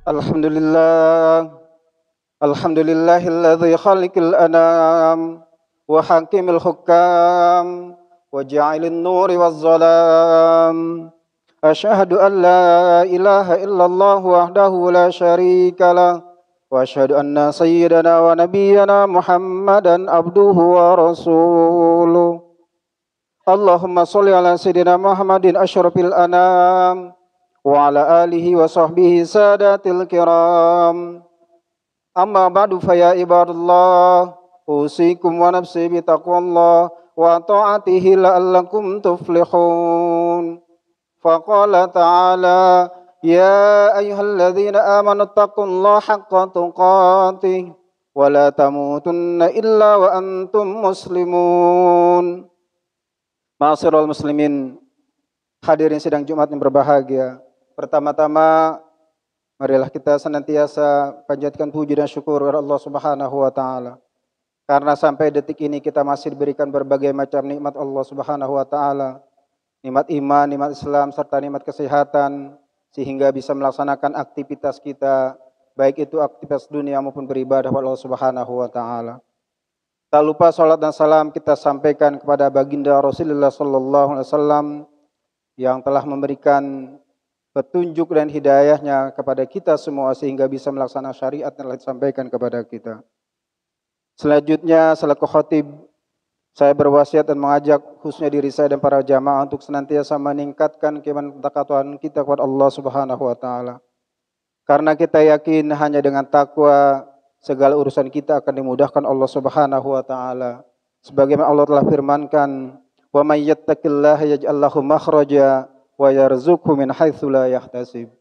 Alhamdulillah, alhamdulillahilladzi khaliqal anam wa hakimil hukam wa ja'ilin nuri waz zalam. Asyhadu an la ilaha illallah wahdahu la syarikalah wa asyhadu anna sayyidana wa nabiyyana Muhammadan abduhu wa rasuluh. Allahumma sholli ala sayyidina Muhammadin asyrafil anam wa ala alihi wa sahbihi sadatil kiram. Amma ba'du fa ya ibadallah, usikum wa nafsi bi taqwallah wa ta'atihi la'allakum tuflihun. Faqala ta'ala ya ayyuhalladzina amanu taqullaha haqqa tuqatih wa la tamutunna illa wa antum muslimun. Ma'asyiral muslimin, hadirin sidang Jumat yang berbahagia. Pertama-tama, marilah kita senantiasa panjatkan puji dan syukur kepada Allah Subhanahu wa taala. Karena sampai detik ini kita masih diberikan berbagai macam nikmat Allah Subhanahu wa taala. Nikmat iman, nikmat Islam serta nikmat kesehatan sehingga bisa melaksanakan aktivitas kita, baik itu aktivitas dunia maupun beribadah kepada Allah Subhanahu wa taala. Tak lupa salat dan salam kita sampaikan kepada baginda Rasulullah sallallahu alaihi wasallam yang telah memberikan petunjuk dan hidayahnya kepada kita semua sehingga bisa melaksanakan syariat yang telah disampaikan kepada kita. Selanjutnya, selaku khatib, saya berwasiat dan mengajak khususnya diri saya dan para jamaah untuk senantiasa meningkatkan keimanan ketakwaan kita kepada Allah Subhanahu wa taala. Karena kita yakin hanya dengan takwa segala urusan kita akan dimudahkan Allah Subhanahu wa taala. Sebagaimana Allah telah firmankan, "Wa may yattaqillaha yaj'al lahu makhraja wa yarzuqhu min haitsu la yahtasib."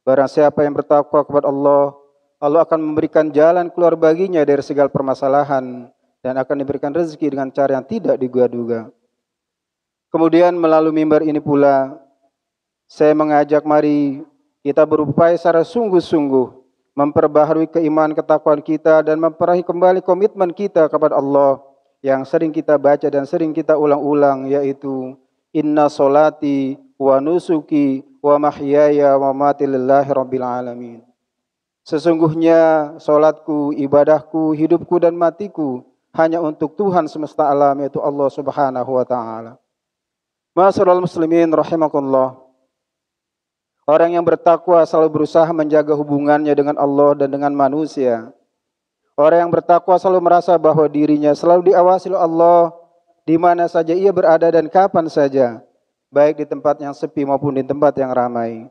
Barang siapa yang bertakwa kepada Allah, Allah akan memberikan jalan keluar baginya dari segala permasalahan dan akan diberikan rezeki dengan cara yang tidak diduga-duga. Kemudian melalui mimbar ini pula, saya mengajak mari kita berupaya secara sungguh-sungguh memperbaharui keimanan ketakwaan kita dan memperahi kembali komitmen kita kepada Allah yang sering kita baca dan sering kita ulang-ulang, yaitu inna solati wa nusuki wa mahyaya wa mamati lillahi rabbil alamin. Sesungguhnya solatku, ibadahku, hidupku dan matiku hanya untuk Tuhan semesta alam, yaitu Allah Subhanahu wa taala. Ma'asyiral muslimin rahimakumullah. Orang yang bertakwa selalu berusaha menjaga hubungannya dengan Allah dan dengan manusia. Orang yang bertakwa selalu merasa bahwa dirinya selalu diawasi oleh Allah di mana saja ia berada dan kapan saja, baik di tempat yang sepi maupun di tempat yang ramai.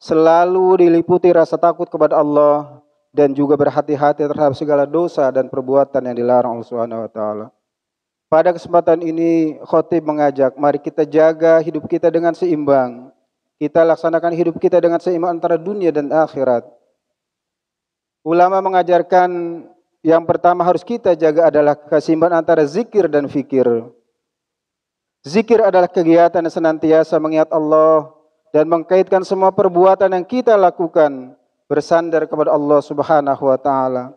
Selalu diliputi rasa takut kepada Allah dan juga berhati-hati terhadap segala dosa dan perbuatan yang dilarang Allah Subhanahu wa taala. Pada kesempatan ini khatib mengajak, mari kita jaga hidup kita dengan seimbang. Kita laksanakan hidup kita dengan seimbang antara dunia dan akhirat. Ulama mengajarkan yang pertama harus kita jaga adalah keseimbangan antara zikir dan fikir. Zikir adalah kegiatan yang senantiasa mengingat Allah dan mengkaitkan semua perbuatan yang kita lakukan bersandar kepada Allah Subhanahu wa taala.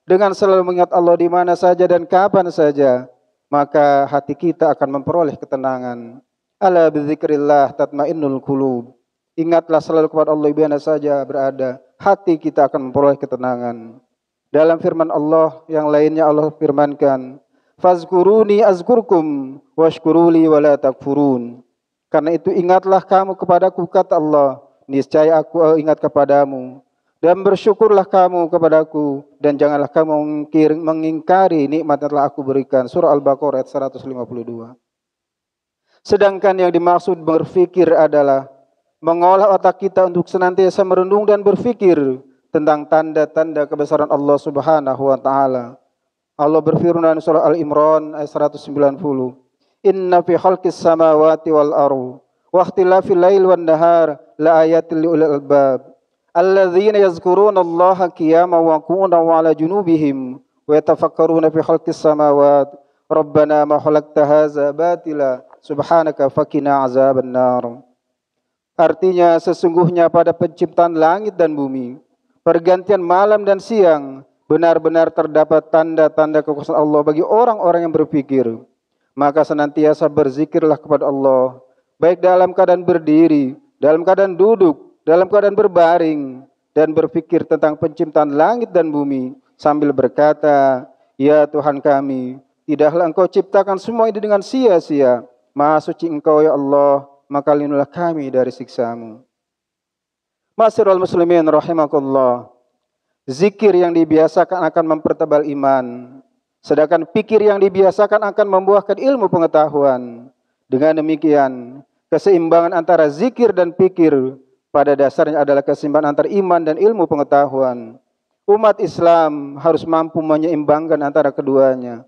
Dengan selalu mengingat Allah di mana saja dan kapan saja, maka hati kita akan memperoleh ketenangan. Ala bidzikrillah tatmainnul qulub. Ingatlah selalu kepada Allah di mana saja berada, hati kita akan memperoleh ketenangan. Dalam firman Allah yang lainnya Allah firmankan, "Fazkuruni azkurkum washkuruli wala takfurun." Karena itu ingatlah kamu kepadaku, kata Allah, niscaya aku ingat kepadamu. Dan bersyukurlah kamu kepadaku dan janganlah kamu mengingkari nikmat yang telah aku berikan. Surah Al-Baqarah ayat 152. Sedangkan yang dimaksud berfikir adalah mengolah otak kita untuk senantiasa merenung dan berfikir tentang tanda-tanda kebesaran Allah Subhanahu wa taala. Allah berfirman surah Al-Imran ayat 190. Inna fi khalqis samawati wal ardi wa ikhtilafil lail wan nahar la ayatil liulil albab alladzina yazkuruna Allaha qiyaman wa qu'udan wa 'ala junubihim wa yatafakkaruna fi khalqis samawati rabbana ma khalaqta hadza batila subhanaka faqina azabannar. Artinya sesungguhnya pada penciptaan langit dan bumi, pergantian malam dan siang, benar-benar terdapat tanda-tanda kekuasaan Allah bagi orang-orang yang berpikir. Maka senantiasa berzikirlah kepada Allah, baik dalam keadaan berdiri, dalam keadaan duduk, dalam keadaan berbaring, dan berpikir tentang penciptaan langit dan bumi, sambil berkata, ya Tuhan kami, tidaklah Engkau ciptakan semua ini dengan sia-sia. Maha suci Engkau ya Allah, maka lindungilah kami dari siksa-Mu. Ma'asyiral muslimin rahimakumullah. Zikir yang dibiasakan akan mempertebal iman, sedangkan pikir yang dibiasakan akan membuahkan ilmu pengetahuan. Dengan demikian, keseimbangan antara zikir dan pikir pada dasarnya adalah keseimbangan antara iman dan ilmu pengetahuan. Umat Islam harus mampu menyeimbangkan antara keduanya.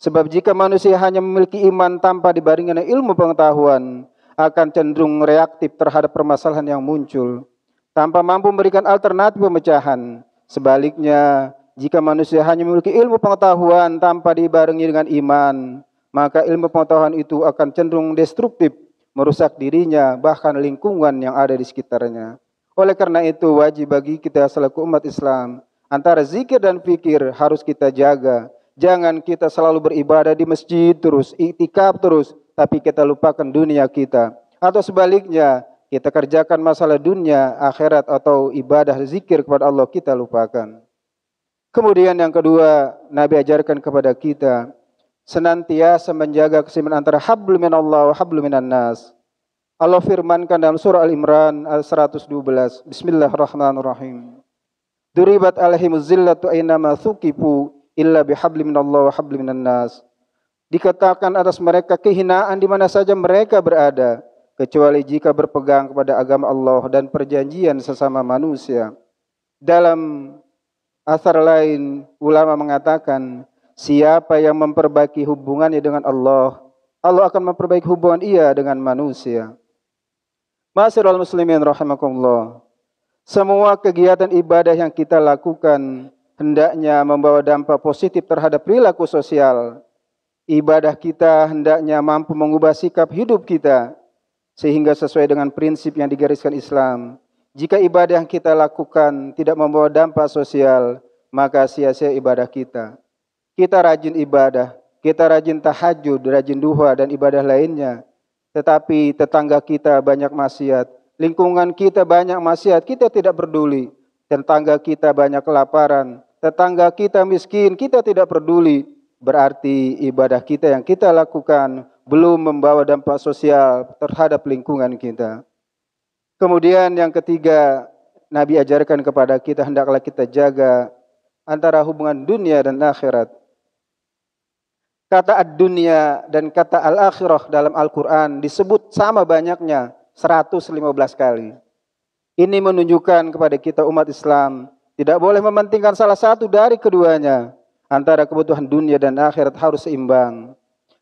Sebab jika manusia hanya memiliki iman tanpa dibarengi dengan ilmu pengetahuan, akan cenderung reaktif terhadap permasalahan yang muncul, tanpa mampu memberikan alternatif pemecahan. Sebaliknya, jika manusia hanya memiliki ilmu pengetahuan tanpa dibarengi dengan iman, maka ilmu pengetahuan itu akan cenderung destruktif, merusak dirinya, bahkan lingkungan yang ada di sekitarnya. Oleh karena itu, wajib bagi kita selaku umat Islam, antara zikir dan fikir harus kita jaga. Jangan kita selalu beribadah di masjid terus, iktikaf terus, tapi kita lupakan dunia kita. Atau sebaliknya, kita kerjakan masalah dunia, akhirat atau ibadah zikir kepada Allah kita lupakan. Kemudian yang kedua, Nabi ajarkan kepada kita senantiasa menjaga keseimbangan antara hablum minallah wa hablum minan nas. Allah firmankan dalam surah Al-Imran ayat 112, Bismillahirrahmanirrahim. Duribat alaihimuz zillatu aynama thuqifu illa bihablim minallah wa hablim minan nas. Dikatakan atas mereka kehinaan di mana saja mereka berada, kecuali jika berpegang kepada agama Allah dan perjanjian sesama manusia. Dalam asar lain, ulama mengatakan, siapa yang memperbaiki hubungannya dengan Allah, Allah akan memperbaiki hubungan ia dengan manusia. Ma'asyiral muslimin rahimakumullah. Semua kegiatan ibadah yang kita lakukan hendaknya membawa dampak positif terhadap perilaku sosial. Ibadah kita hendaknya mampu mengubah sikap hidup kita sehingga sesuai dengan prinsip yang digariskan Islam. Jika ibadah yang kita lakukan tidak membawa dampak sosial, maka sia-sia ibadah kita. Kita rajin ibadah, kita rajin tahajud, rajin duha dan ibadah lainnya. Tetapi tetangga kita banyak maksiat, lingkungan kita banyak maksiat, kita tidak peduli. Tetangga kita banyak kelaparan, tetangga kita miskin, kita tidak peduli. Berarti ibadah kita yang kita lakukan belum membawa dampak sosial terhadap lingkungan kita. Kemudian yang ketiga, Nabi ajarkan kepada kita hendaklah kita jaga antara hubungan dunia dan akhirat. Kata ad-dunya dan kata al-akhirah dalam Al-Quran disebut sama banyaknya, 115 kali. Ini menunjukkan kepada kita umat Islam tidak boleh mementingkan salah satu dari keduanya. Antara kebutuhan dunia dan akhirat harus seimbang.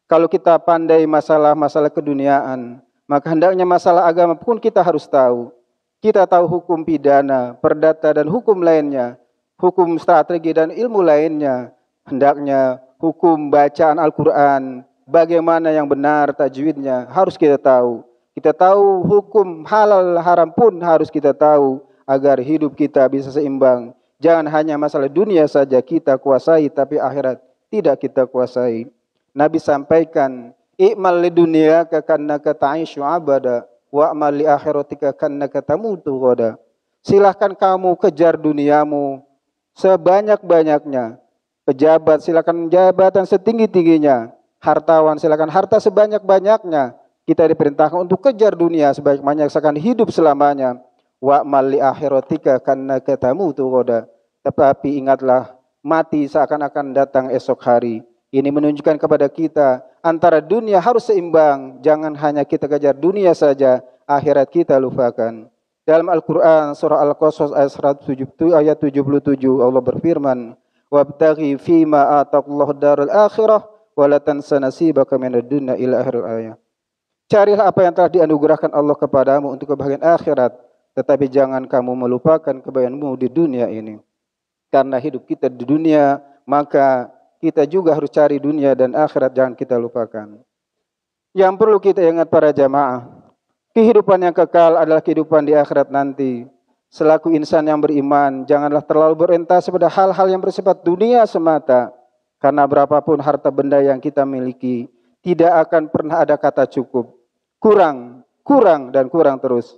Kalau kita pandai masalah-masalah keduniaan, maka hendaknya masalah agama pun kita harus tahu. Kita tahu hukum pidana, perdata dan hukum lainnya, hukum strategi dan ilmu lainnya. Hendaknya hukum bacaan Al-Quran, bagaimana yang benar tajwidnya, harus kita tahu. Kita tahu hukum halal haram pun harus kita tahu agar hidup kita bisa seimbang. Jangan hanya masalah dunia saja kita kuasai, tapi akhirat tidak kita kuasai. Nabi sampaikan, i'mal li dunyaka kannaka ta'ishu abada, wa'mal li akhiratika kannaka tamutu ghada. Silahkan kamu kejar duniamu sebanyak-banyaknya. Pejabat silakan jabatan setinggi-tingginya. Hartawan silakan harta sebanyak-banyaknya. Kita diperintahkan untuk kejar dunia sebanyak-banyaknya seakan hidup selamanya. Wa'mal li akhiratika kannaka tamutu ghada. Tetapi ingatlah, mati seakan-akan datang esok hari. Ini menunjukkan kepada kita antara dunia harus seimbang. Jangan hanya kita kejar dunia saja, akhirat kita lupakan. Dalam Al-Quran surah Al-Qasas ayat 77 Allah berfirman, wabtaghi fima ataqallahu darul akhirah wa la tansa nasibaka minad dunya ila akhir ayat. Carilah apa yang telah dianugerahkan Allah kepadamu untuk kebahagiaan akhirat, tetapi jangan kamu melupakan kebahagiaanmu di dunia ini. Karena hidup kita di dunia, maka kita juga harus cari dunia dan akhirat, jangan kita lupakan. Yang perlu kita ingat para jamaah, kehidupan yang kekal adalah kehidupan di akhirat nanti. Selaku insan yang beriman, janganlah terlalu berorientasi pada hal-hal yang bersifat dunia semata. Karena berapapun harta benda yang kita miliki, tidak akan pernah ada kata cukup. Kurang, kurang, dan kurang terus.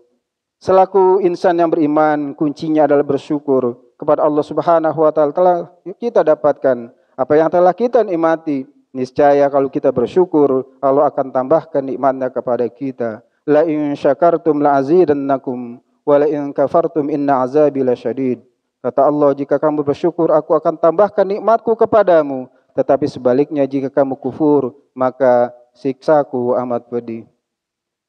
Selaku insan yang beriman, kuncinya adalah bersyukur kepada Allah Subhanahu wa taala telah kita dapatkan apa yang telah kita nikmati. Niscaya kalau kita bersyukur, Allah akan tambahkan nikmatnya kepada kita. La in syakartum la azidannakum wa la in kafartum inna azabi lasyadid. Kata Allah, jika kamu bersyukur, aku akan tambahkan nikmatku kepadamu. Tetapi sebaliknya jika kamu kufur, maka siksaku amat pedih.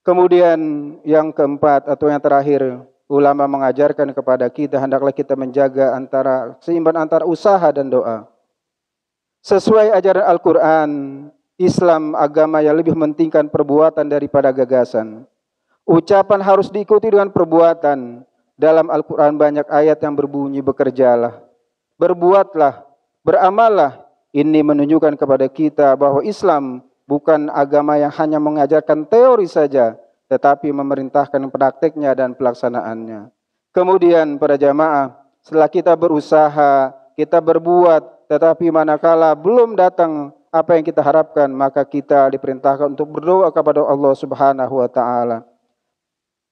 Kemudian yang keempat atau yang terakhir, ulama mengajarkan kepada kita hendaklah kita menjaga seimbang antara usaha dan doa. Sesuai ajaran Al-Quran, Islam agama yang lebih mementingkan perbuatan daripada gagasan. Ucapan harus diikuti dengan perbuatan. Dalam Al-Quran banyak ayat yang berbunyi bekerjalah, berbuatlah, beramallah. Ini menunjukkan kepada kita bahwa Islam bukan agama yang hanya mengajarkan teori saja, tetapi memerintahkan prakteknya dan pelaksanaannya. Kemudian para jamaah, setelah kita berusaha, kita berbuat, tetapi manakala belum datang apa yang kita harapkan, maka kita diperintahkan untuk berdoa kepada Allah Subhanahu wa taala.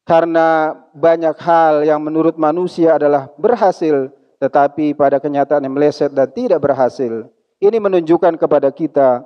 Karena banyak hal yang menurut manusia adalah berhasil, tetapi pada kenyataan yang meleset dan tidak berhasil. Ini menunjukkan kepada kita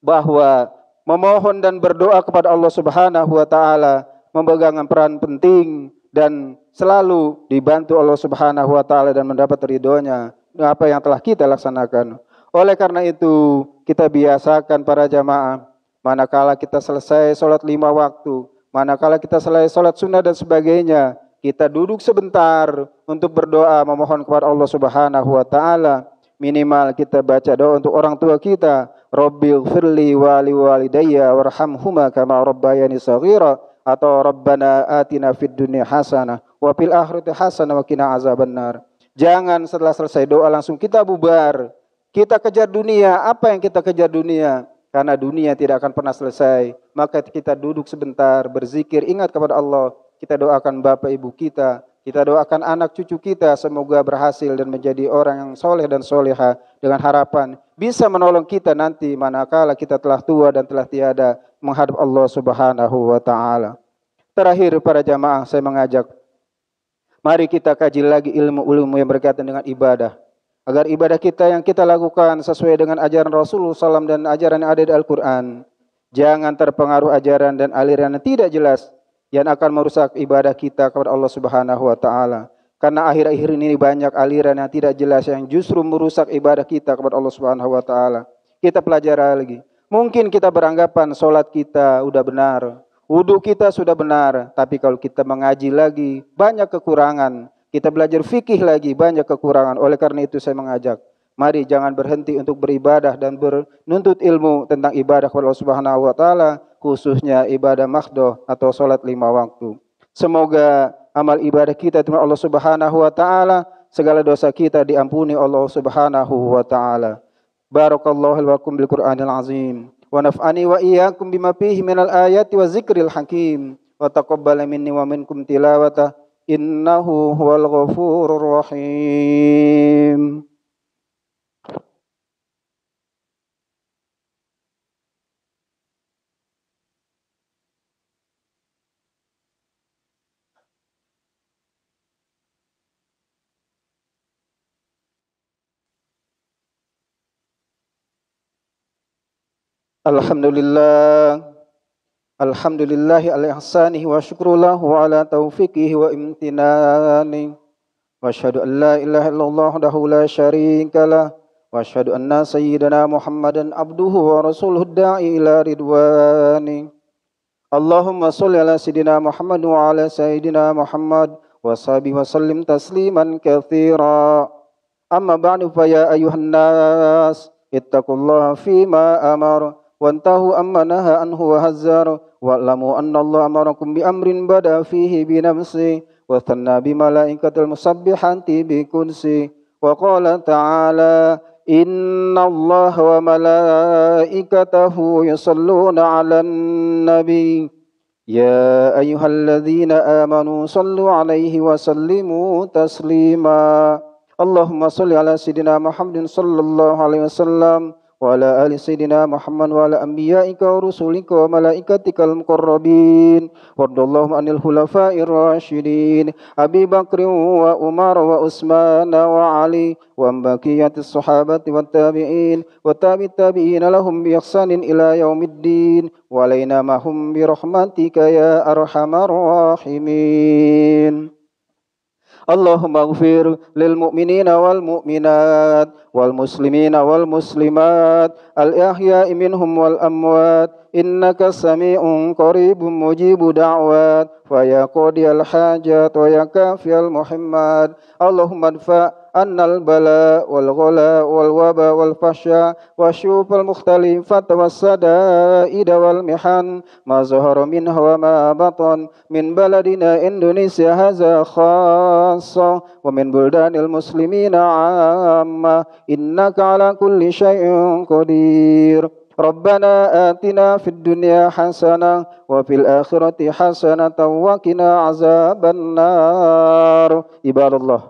bahwa memohon dan berdoa kepada Allah Subhanahu wa taala memegang peran penting dan selalu dibantu Allah Subhanahu wa taala dan mendapat ridhonya apa yang telah kita laksanakan. Oleh karena itu, kita biasakan para jamaah, manakala kita selesai sholat 5 waktu, manakala kita selesai sholat sunnah dan sebagainya, kita duduk sebentar untuk berdoa memohon kepada Allah Subhanahu wa taala. Minimal kita baca doa untuk orang tua kita, Rabbighfirli wa liwalidayya warhamhuma kama rabbayani shaghira, atau Rabbana atina fid dunya hasanah wa fil akhirati hasanah wa qina azabannar. Jangan setelah selesai doa langsung kita bubar. Kita kejar dunia. Apa yang kita kejar dunia? Karena dunia tidak akan pernah selesai. Maka kita duduk sebentar, berzikir, ingat kepada Allah. Kita doakan bapak ibu kita. Kita doakan anak cucu kita semoga berhasil dan menjadi orang yang soleh dan soleha, dengan harapan bisa menolong kita nanti manakala kita telah tua dan telah tiada menghadap Allah Subhanahu wa taala. Terakhir para jamaah, saya mengajak, mari kita kaji lagi ilmu-ilmu yang berkaitan dengan ibadah, agar ibadah kita yang kita lakukan sesuai dengan ajaran Rasulullah SAW dan ajaran yang ada di Al-Quran. Jangan terpengaruh ajaran dan aliran yang tidak jelas yang akan merusak ibadah kita kepada Allah Subhanahu wa taala. Karena akhir-akhir ini banyak aliran yang tidak jelas yang justru merusak ibadah kita kepada Allah Subhanahu wa taala. Kita pelajari lagi. Mungkin kita beranggapan salat kita sudah benar, wudu kita sudah benar, tapi kalau kita mengaji lagi banyak kekurangan. Kita belajar fikih lagi banyak kekurangan. Oleh karena itu saya mengajak, mari jangan berhenti untuk beribadah dan menuntut ilmu tentang ibadah kepada Allah Subhanahu wa taala, khususnya ibadah maghdoh atau salat 5 waktu. Semoga amal ibadah kita dengan Allah Subhanahu wa taala, segala dosa kita diampuni Allah Subhanahu wa taala. Barakallahu lakum bil Qur'anil azim wa naf'ani wa iyyakum bima fihi minal ayati wa zikril hakim wa taqabbal minni wa minkum tilawata innahu huwal ghafurur rahim. Alhamdulillah, alhamdulillahi ala ihsanihi wa syukrullahu ala taufiqihi wa imtinani. Wa asyhadu an la ilaha illallah wahdahu la syarika lah. Wa asyhadu anna sayyidana Muhammadan abduhu wa rasuluhu da'i ila ridwani. Allahumma sholli ala sayyidina Muhammad wa ala sayyidina Muhammad wa sahbihi wa sallim tasliman katsira. Amma ba'du fa ya ayuhan nas ittaqullaha fima amara وانتهوا أما نهى عنه وهزر واعلموا أن الله أمركم بأمر بدأ فيه بنفسه وثنى بملائكة المسبحات بكرسي وقال تعالى إن الله وملائكته يصلون على النبي يا أيها الذين آمنوا صلوا عليه وسلموا تسليما اللهم صل على سيدنا محمد صلى الله عليه وسلم وعلى آل سيدنا محمد وعلى أنبيائك ورسلك وملائكتك المقربين وارض اللهم عن الخلفاء الراشدين أبي بكر وعمر وعثمان وعلي وعن بقية الصحابة والتابعين وتابع التابعين لهم بإحسان إلى يوم الدين وعلينا معهم برحمتك يا أرحم الراحمين. اللهم اغفر للمؤمنين والمؤمنات والمسلمين والمسلمات الأحياء منهم والأموات إنك سميع قريب مجيب دعوات فيا قاضي الحاجات ويا كافي المحمات اللهم ادفع عنا البلاء والغلاء والوباء والفحشاء والشوف المختلفة والسدائد والمحن ما ظهر منها وما بطن من بلدنا إندونيسيا هذا خاصة ومن بلدان المسلمين عامة إنك على كل شيء قدير. ربنا آتنا في الدنيا حسنة وفي الآخرة حسنة وقنا عذاب النار. عباد الله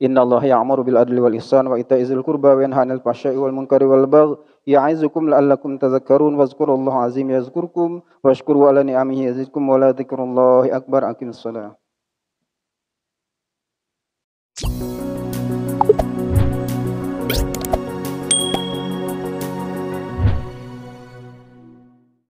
إن الله يأمر بالعدل والإحسان وإيتاء ذي القربى وينهى عن الفحشاء والمنكر والبغي يعظكم لعلكم تذكرون واذكروا الله العظيم يذكركم واشكروا على نعمه يزدكم ولذكر الله أكبر. أقم الصلاة.